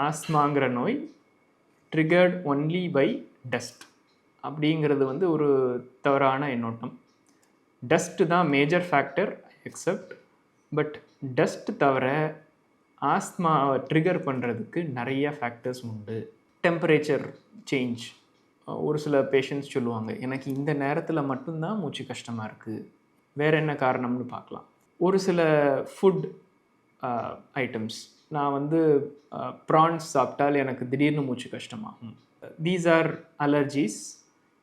ஆஸ்மாங்கிற நோய் triggered only by dust அப்படிங்கிறது வந்து ஒரு தவறான எண்ணோட்டம். டஸ்ட்டு தான் major factor accept, but dust தவிர ஆஸ்மாவை ட்ரிகர் பண்ணுறதுக்கு நிறைய ஃபேக்டர்ஸ் உண்டு. டெம்பரேச்சர் சேஞ்ச், ஒரு சில பேஷண்ட்ஸ் சொல்லுவாங்க எனக்கு இந்த நேரத்தில் மட்டும்தான் மூச்சு கஷ்டமாக இருக்குது, வேறு என்ன காரணம்னு பார்க்கலாம். ஒரு சில ஃபுட் ஐட்டம்ஸ், நான் வந்து ப்ரான்ஸ் சாப்பிட்டால் எனக்கு திடீர்னு மூச்சு கஷ்டமாகும். These are allergies.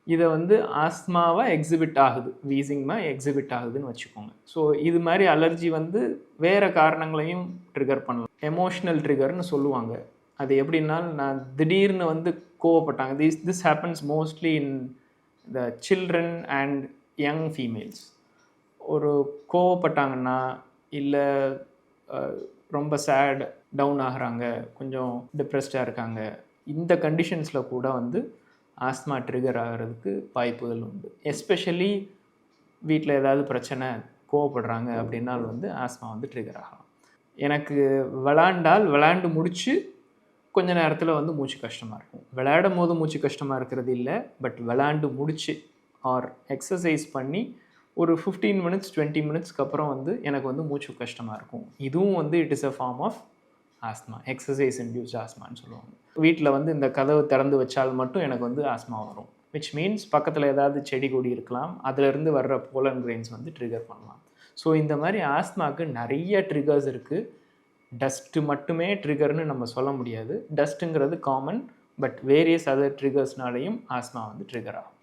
இதை வந்து ஆஸ்மாவாக எக்ஸிபிட் ஆகுது, வீசிங்மாக எக்ஸிபிட் ஆகுதுன்னு வச்சுக்கோங்க. ஸோ இது மாதிரி அலர்ஜி வந்து வேறு காரணங்களையும் ட்ரிகர் பண்ணலாம். எமோஷ்னல் ட்ரிகர்னு சொல்லுவாங்க. அது எப்படின்னா, நான் திடீர்னு வந்து கோவப்பட்டாங்க. This happens mostly in the children and young females. ஒரு கோவப்பட்டாங்கன்னா, இல்லை ரொம்ப சேட், டவுன் ஆகுறாங்க, கொஞ்சம் டிப்ரெஸ்டாக இருக்காங்க, இந்த கண்டிஷன்ஸில் கூட வந்து ஆஸ்மா ட்ரிகர் ஆகிறதுக்கு வாய்ப்புகள் உண்டு. எஸ்பெஷலி வீட்டில் ஏதாவது பிரச்சனை, கோவப்படுறாங்க அப்படின்னால் வந்து ஆஸ்மா வந்து ட்ரிகர் ஆகலாம். எனக்கு விளாண்டு முடித்து கொஞ்ச நேரத்தில் வந்து மூச்சு கஷ்டமாக இருக்கும். விளையாடும் போது மூச்சு கஷ்டமாக இருக்கிறது இல்லை, பட் விளாண்டு முடிச்சு ஆர் எக்ஸசைஸ் பண்ணி ஒரு 15 minutes 20 minutesக்கு அப்புறம் வந்து எனக்கு வந்து மூச்சு கஷ்டமாக இருக்கும். இதுவும் வந்து it is a form of asthma, exercise induced ஆஸ்மான்னு சொல்லுவாங்க. வீட்டில் வந்து இந்த கதவை திறந்து வச்சால் மட்டும் எனக்கு வந்து ஆஸ்மா வரும். விச் மீன்ஸ் பக்கத்தில் ஏதாவது செடி கொடி இருக்கலாம், அதிலிருந்து வர்ற போலன் கிரெயின்ஸ் வந்து ட்ரிகர் பண்ணலாம். ஸோ இந்த மாதிரி ஆஸ்மாவுக்கு நிறைய ட்ரிகர்ஸ் இருக்குது. டஸ்ட்டு மட்டுமே ட்ரிகர்னு நம்ம சொல்ல முடியாது. டஸ்ட்டுங்கிறது காமன், பட் வேரியஸ் அதர் ட்ரிகர்ஸ்னாலையும் ஆஸ்மா வந்து ட்ரிகர் ஆகும்.